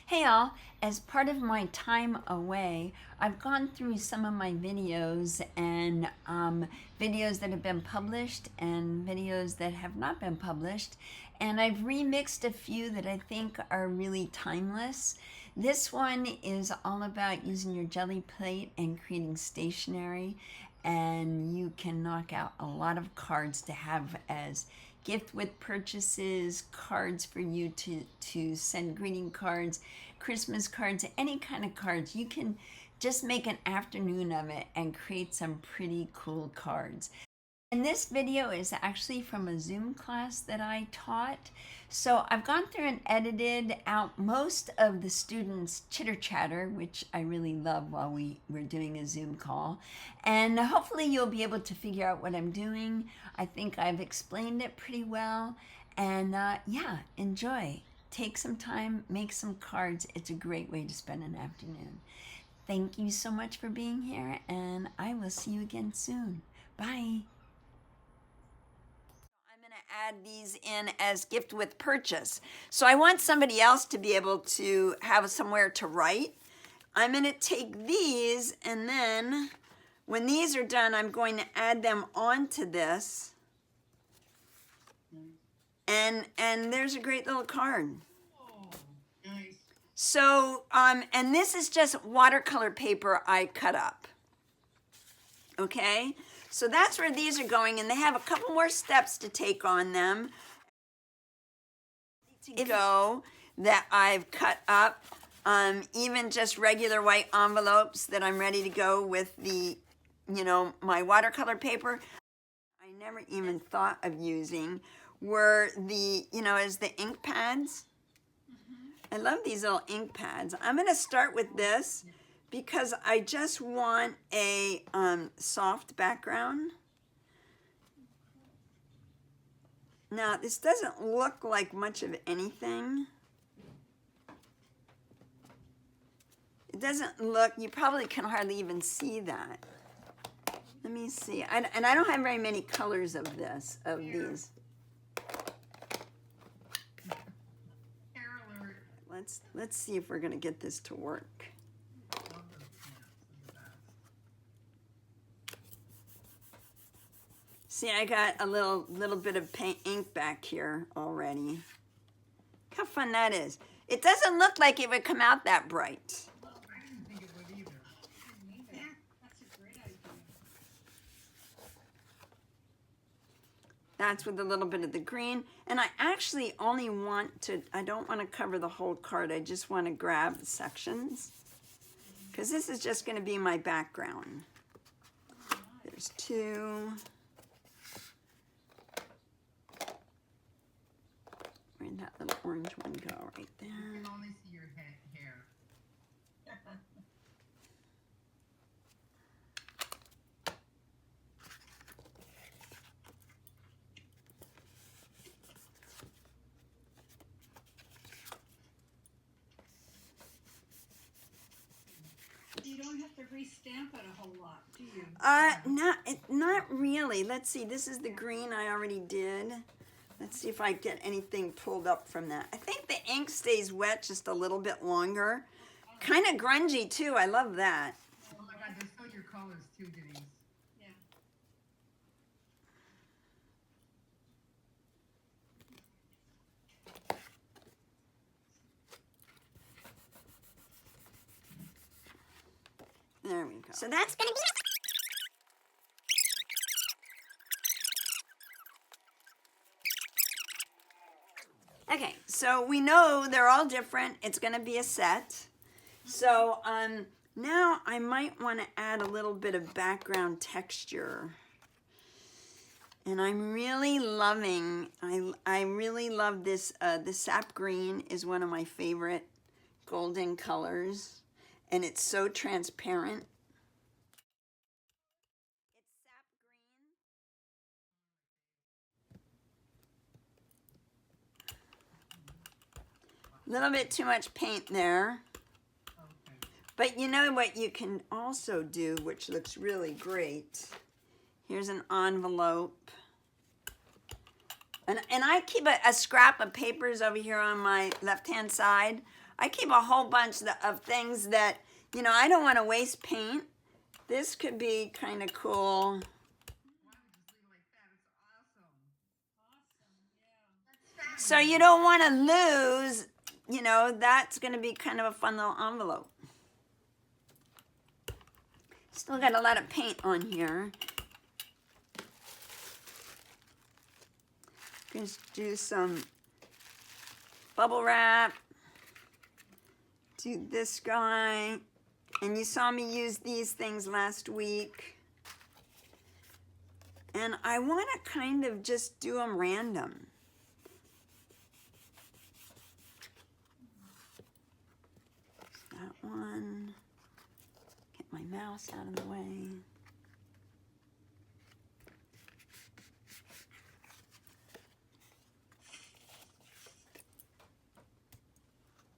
Hey all, as part of my time away, I've gone through some of my videos and videos that have been published and videos that have not been published, and I've remixed a few that I think are really timeless. This one is all about using your jelly plate and creating stationery, and you can knock out a lot of cards to have as gift with purchases, cards for you to send greeting cards, Christmas cards, any kind of cards. You can just make an afternoon of it and create some pretty cool cards. And this video is actually from a Zoom class that I taught. So I've gone through and edited out most of the students' chitter chatter, which I really love while we're doing a Zoom call. And hopefully you'll be able to figure out what I'm doing. I think I've explained it pretty well. And yeah, enjoy. Take some time, make some cards. It's a great way to spend an afternoon. Thank you so much for being here, and I will see you again soon. Bye. Add these in as gift with purchase. So I want somebody else to be able to have somewhere to write. I'm going to take these, and then when these are done, I'm going to add them onto this. And there's a great little card. Oh, nice. So, and this is just watercolor paper I cut up. Okay? So that's where these are going, and they have a couple more steps to take on them. To go that I've cut up, even just regular white envelopes that I'm ready to go with the, my watercolor paper. I never even thought of using were the, as the ink pads. I love these little ink pads. I'm going to start with this because I just want a soft background. Now, this doesn't look like much of anything. It doesn't look, you probably can hardly even see that. Let me see. And I don't have very many colors of these. Let's see if we're going to get this to work. See, I got a little bit of paint ink back here already. Look how fun that is. It doesn't look like it would come out that bright. Well, I didn't think it would either. Yeah, that's a great idea. That's with a little bit of the green. And I actually only want to, I don't want to cover the whole card. I just want to grab the sections. Because this is just going to be my background. There's two. Where'd that little orange one go? Right there. You can only see your hair. You don't have to re-stamp it a whole lot, do you? Not really. Let's see. This is the green I already did. Let's see if I get anything pulled up from that. I think the ink stays wet just a little bit longer. Kind of grungy too. I love that. Oh my God, they're so your colors too, Denise. Yeah. There we go. So that's gonna be. Okay, so we know they're all different. It's going to be a set. So now I might want to add a little bit of background texture. And I'm really loving, I really love this. The sap green is one of my favorite golden colors. And it's so transparent. A little bit too much paint there. Okay. But you know what you can also do, which looks really great. Here's an envelope. And I keep a scrap of papers over here on my left-hand side. I keep a whole bunch of things that, you know, I don't want to waste paint. This could be kind of cool. So you don't want to lose, you know, that's going to be kind of a fun little envelope. Still got a lot of paint on here. Just do some bubble wrap. Do this guy. And you saw me use these things last week. And I want to kind of just do them random. That one. Get my mouse out of the way.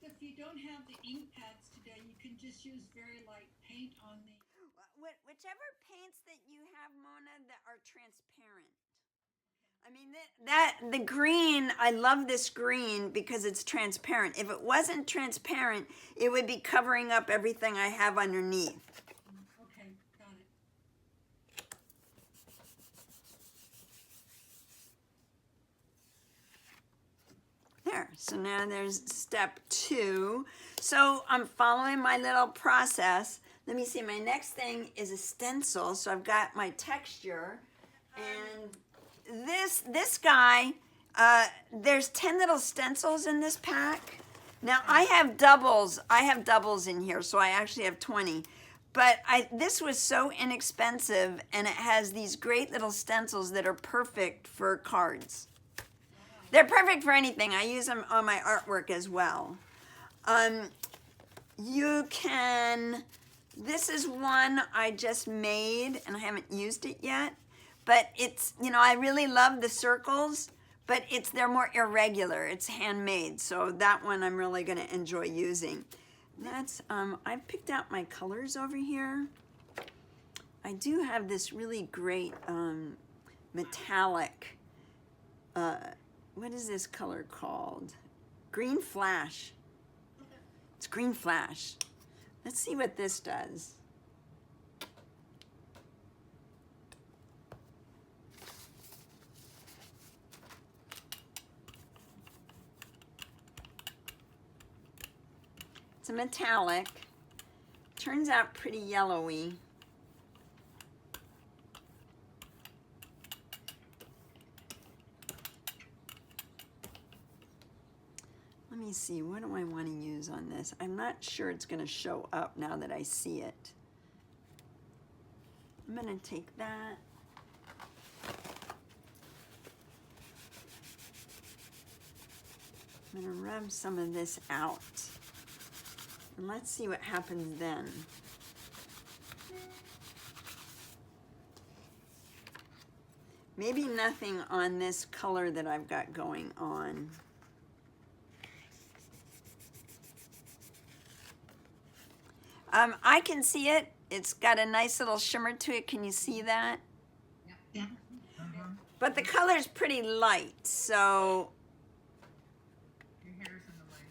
If you don't have the ink pads today, you can just use very light paint on the... Whichever paints that you have, Mona, that are transparent. I mean, the green, I love this green because it's transparent. If it wasn't transparent, it would be covering up everything I have underneath. Okay, got it. There, so now there's step 2. So I'm following my little process. Let me see, my next thing is a stencil. So I've got my texture, and this guy, there's 10 little stencils in this pack. Now I have doubles in here, so I actually have 20. But this was so inexpensive, and it has these great little stencils that are perfect for cards. They're perfect for anything. I use them on my artwork as well. This is one I just made, and I haven't used it yet. But it's, you know, I really love the circles, but they're more irregular. It's handmade, so that one I'm really going to enjoy using. That's, I've picked out my colors over here. I do have this really great metallic, what is this color called? Green Flash. It's Green Flash. Let's see what this does. It's a metallic. Turns out pretty yellowy. Let me see, what do I want to use on this? I'm not sure it's going to show up now that I see it. I'm going to take that. I'm going to rub some of this out. And let's see what happens then. Maybe nothing on this color that I've got going on. I can see it. It's got a nice little shimmer to it. Can you see that? Yeah. But the color's pretty light, so... Your hair's in the way.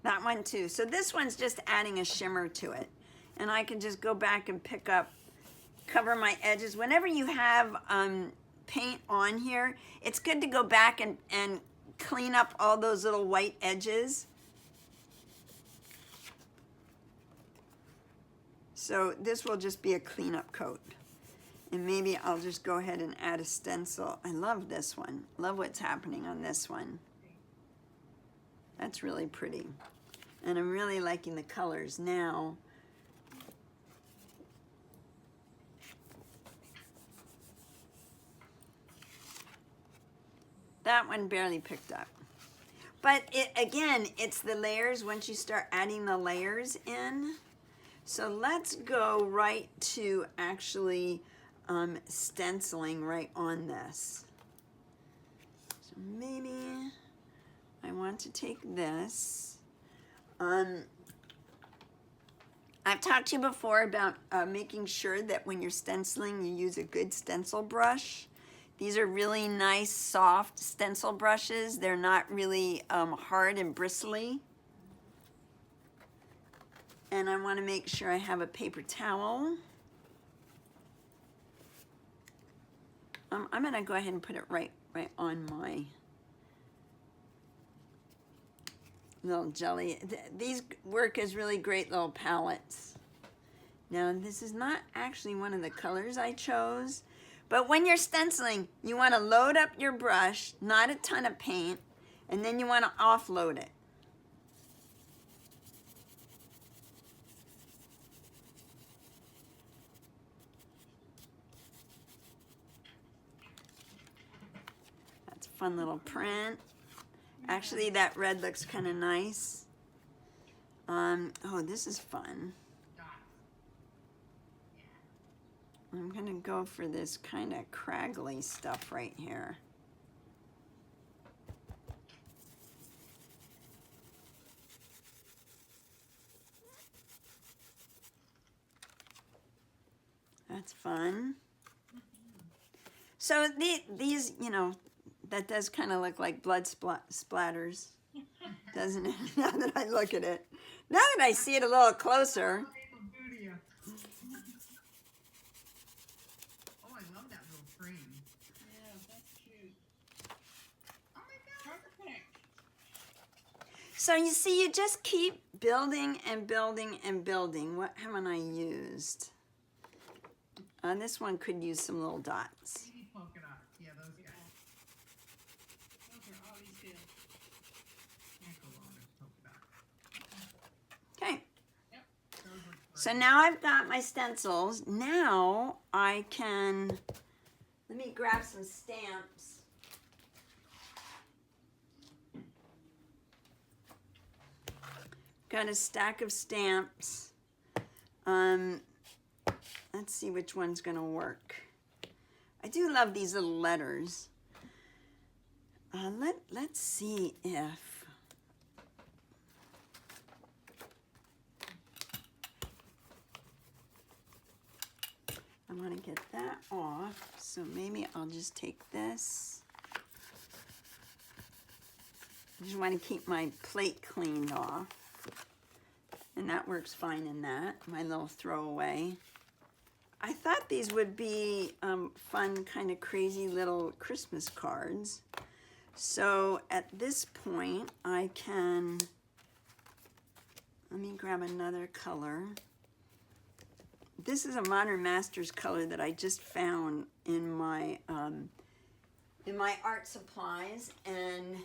That one too. So this one's just adding a shimmer to it. And I can just go back and pick up, cover my edges. Whenever you have paint on here, it's good to go back and clean up all those little white edges. So this will just be a cleanup coat. And maybe I'll just go ahead and add a stencil. I love this one. Love what's happening on this one. That's really pretty. And I'm really liking the colors now. That one barely picked up. But again, it's the layers once you start adding the layers in. So let's go right to actually stenciling right on this. So maybe I want to take this. I've talked to you before about making sure that when you're stenciling, you use a good stencil brush, These are really nice, soft stencil brushes. They're not really hard and bristly. And I want to make sure I have a paper towel. I'm going to go ahead and put it right on my little jelly. These work as really great little palettes. Now, this is not actually one of the colors I chose, but when you're stenciling, you want to load up your brush, not a ton of paint, and then you want to offload it. That's a fun little print. Actually, that red looks kind of nice. Oh, this is fun. I'm gonna go for this kind of craggly stuff right here. That's fun. So these, you know, that does kind of look like blood splatters, doesn't it? Now that I look at it. Now that I see it a little closer. Oh, I love that little frame. Yeah, that's cute. Oh my God. Perfect. So you see, you just keep building and building and building. What haven't I used? This one could use some little dots. Maybe polka dots. Yeah, those guys. Those are always good. Can't go wrong with polka dots. Okay. Yep. Those look great. So now I've got my stencils. Now I can, let me grab some stamps. Got a stack of stamps. Let's see which one's gonna work. I do love these little letters. Let's see if I want to get that off. So maybe I'll just take this. I just want to keep my plate cleaned off. And that works fine in that, my little throwaway. I thought these would be fun, kind of crazy little Christmas cards. So at this point, I can, let me grab another color. This is a Modern Masters color that I just found in my art supplies, and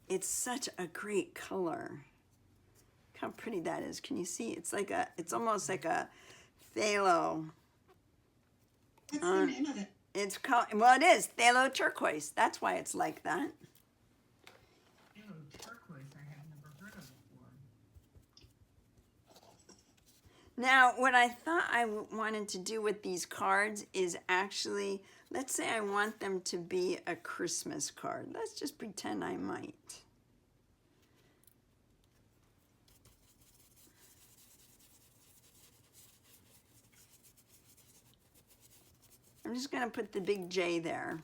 it's such a great color. Look how pretty that is. Can you see? It's like it's almost like a phthalo. What's the name of it? It's called, well, it is phthalo turquoise. That's why it's like that. Ew, turquoise. I have never heard of before. Now, what I thought I wanted to do with these cards is actually, let's say I want them to be a Christmas card. Let's just pretend I might. I'm just going to put the big J there.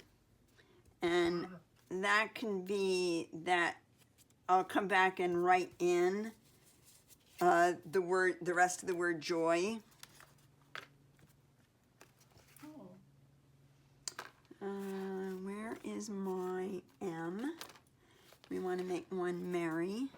And that can be that I'll come back and write in the rest of the word joy. Oh. Where is my M? We want to make one Mary.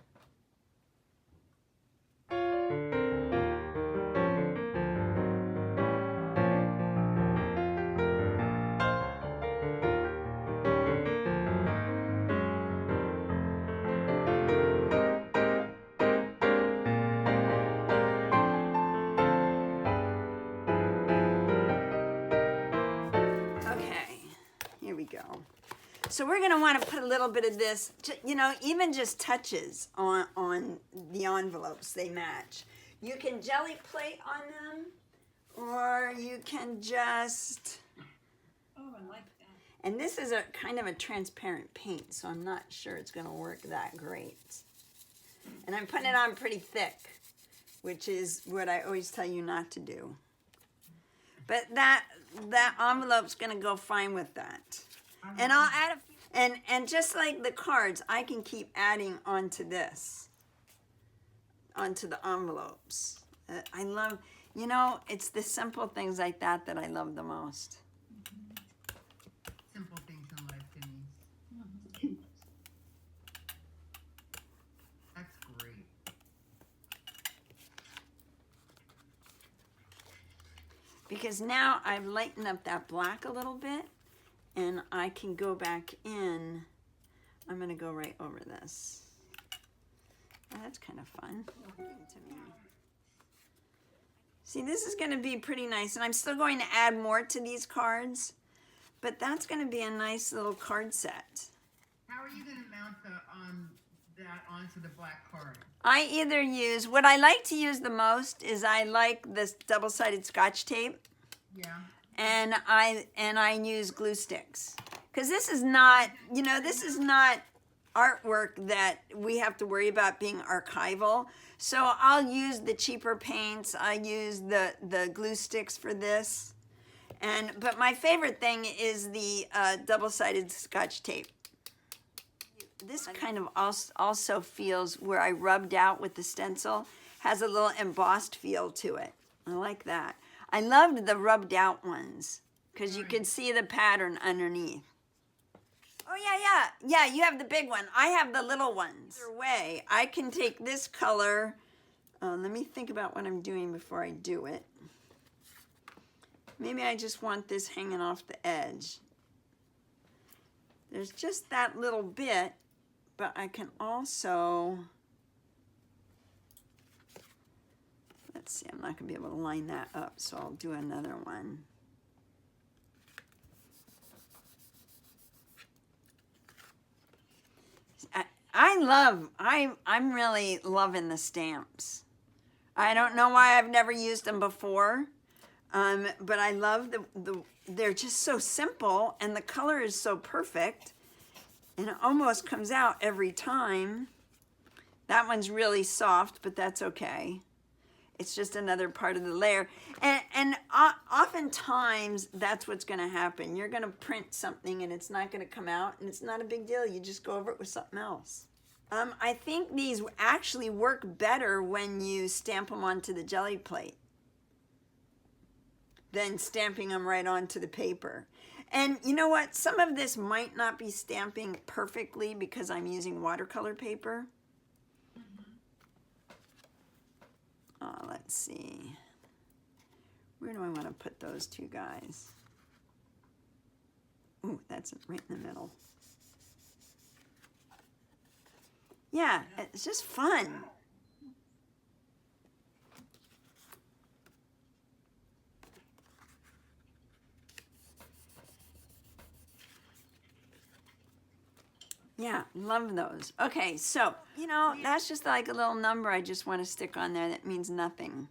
So we're going to want to put a little bit of this, you know, even just touches on the envelopes. They match. You can jelly plate on them, or you can just... Oh, I like that. And this is a kind of a transparent paint, so I'm not sure it's going to work that great. And I'm putting it on pretty thick, which is what I always tell you not to do. But that, that envelope's gonna go fine with that. And I'll add and just like the cards, I can keep adding onto this, onto the envelopes. I love, you know, it's the simple things like that that I love the most. Simple things in life, Denise. That's great. Because now I've lightened up that black a little bit, and I can go back in. I'm gonna go right over this. Oh, that's kind of fun. To me. See, this is gonna be pretty nice, and I'm still going to add more to these cards, but that's gonna be a nice little card set. How are you going to mount that onto the black card? I either use, what I like to use the most is I like this double-sided Scotch tape. Yeah. And I use glue sticks. Because this is not, you know, this is not artwork that we have to worry about being archival. So I'll use the cheaper paints. I use the glue sticks for this. But my favorite thing is the double-sided Scotch tape. This kind of also feels where I rubbed out with the stencil, has a little embossed feel to it. I like that. I loved the rubbed out ones because you can see the pattern underneath. Oh yeah, you have the big one. I have the little ones. Either way, I can take this color. Let me think about what I'm doing before I do it. Maybe I just want this hanging off the edge. There's just that little bit, but I can also, let's see, I'm not gonna be able to line that up, so I'll do another one. I'm really loving the stamps. I don't know why I've never used them before, but I love they're just so simple, and the color is so perfect, and it almost comes out every time. That one's really soft, but that's okay. It's just another part of the layer. And oftentimes, that's what's gonna happen. You're gonna print something and it's not gonna come out, and it's not a big deal. You just go over it with something else. I think these actually work better when you stamp them onto the Gelli plate than stamping them right onto the paper. And you know what? Some of this might not be stamping perfectly because I'm using watercolor paper. Let's see. Where do I want to put those two guys? Ooh, that's right in the middle. Yeah, it's just fun. Yeah, love those. Okay, so, you know, that's just like a little number I just want to stick on there that means nothing.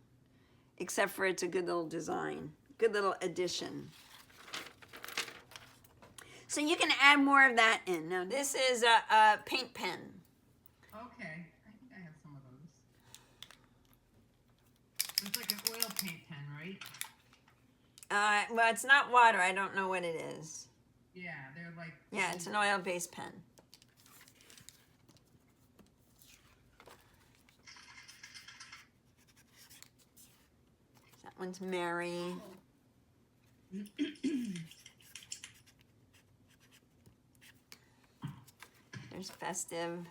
Except for it's a good little design. Good little addition. So you can add more of that in. Now, this is a paint pen. Okay. I think I have some of those. It's like an oil paint pen, right? Well, it's not water. I don't know what it is. Yeah, they're like... Yeah, it's an oil-based pen. That one's Mary. There's Festive.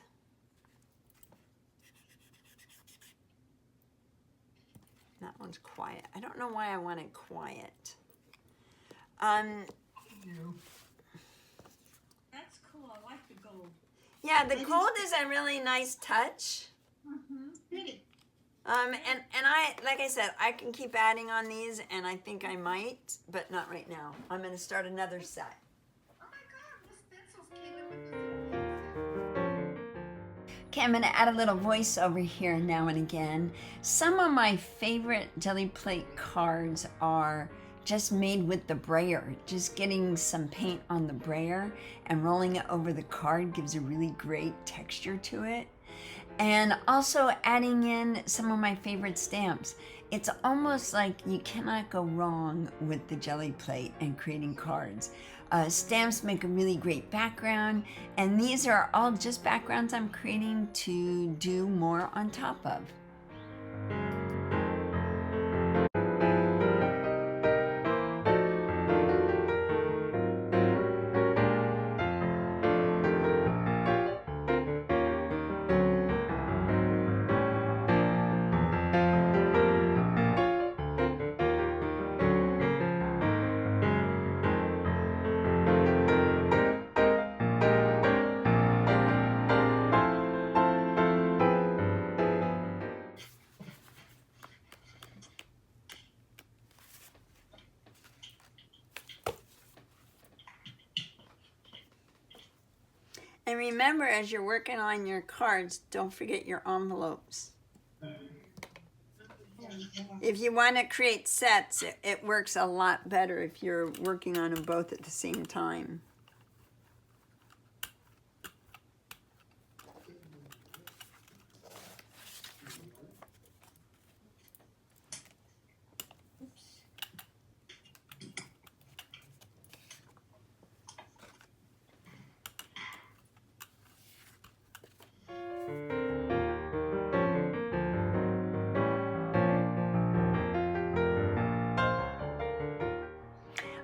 That one's Quiet. I don't know why I wanted Quiet. That's cool. I like the gold. Yeah, the gold is a really nice touch. Pretty. And I, like I said, I can keep adding on these, and I think I might, but not right now. I'm going to start another set. Oh my God, the stencils came in with Okay, I'm going to add a little voiceover here now and again. Some of my favorite Gelli plate cards are just made with the brayer. Just getting some paint on the brayer and rolling it over the card gives a really great texture to it. And also adding in some of my favorite stamps. It's almost like you cannot go wrong with the Gelli plate and creating cards. Stamps make a really great background, and these are all just backgrounds I'm creating to do more on top of. And remember, as you're working on your cards, don't forget your envelopes. If you want to create sets, it works a lot better if you're working on them both at the same time.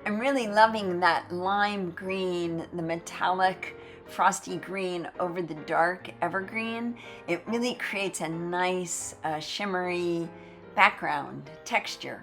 I'm really loving that lime green, the metallic frosty green over the dark evergreen. It really creates a nice shimmery background texture.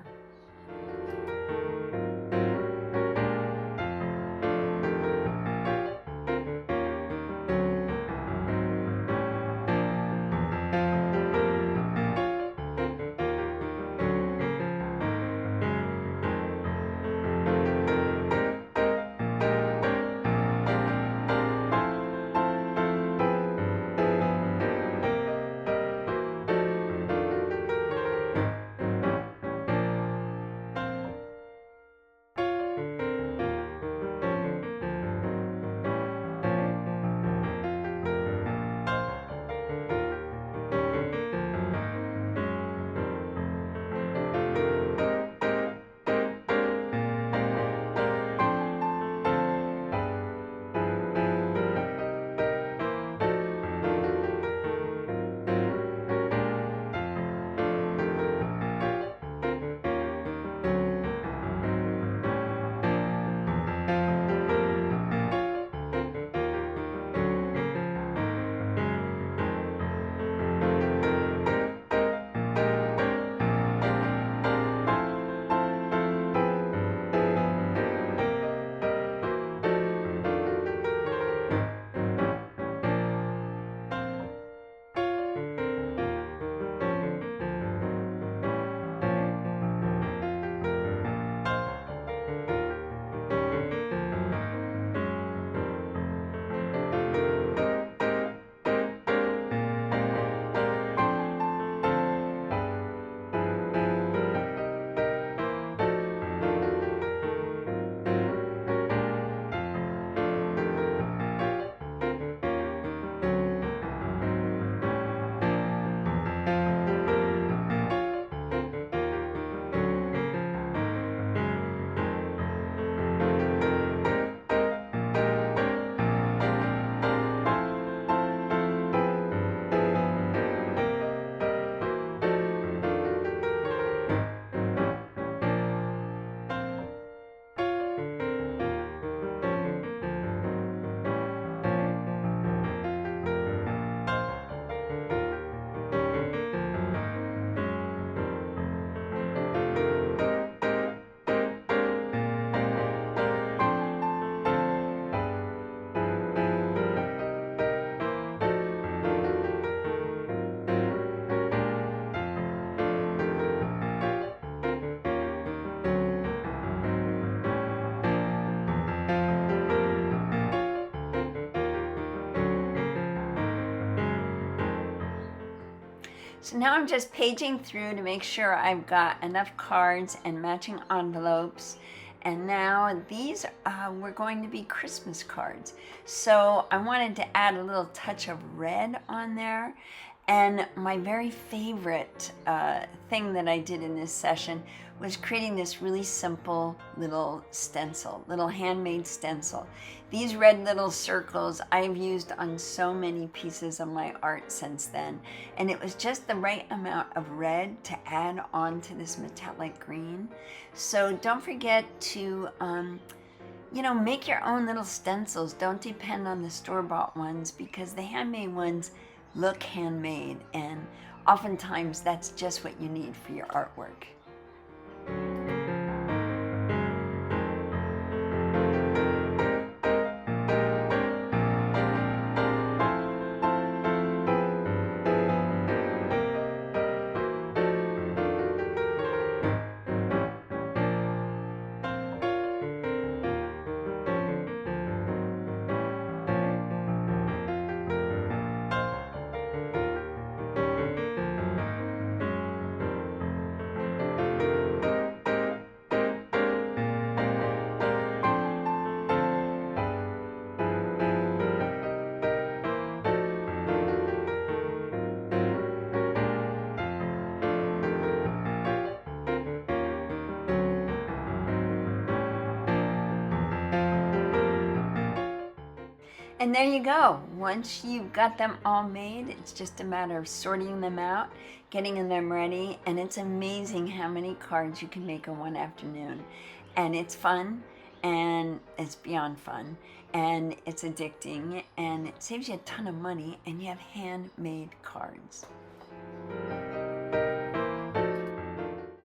So now I'm just paging through to make sure I've got enough cards and matching envelopes. And now these were going to be Christmas cards. So I wanted to add a little touch of red on there. And my very favorite thing that I did in this session was creating this really simple little stencil, little handmade stencil. These red little circles I've used on so many pieces of my art since then. And it was just the right amount of red to add on to this metallic green. So don't forget to make your own little stencils. Don't depend on the store-bought ones, because the handmade ones look handmade, and oftentimes that's just what you need for your artwork. And there you go. Once you've got them all made, it's just a matter of sorting them out, getting them ready, and it's amazing how many cards you can make in one afternoon. And it's fun, and it's beyond fun, and it's addicting, and it saves you a ton of money, and you have handmade cards.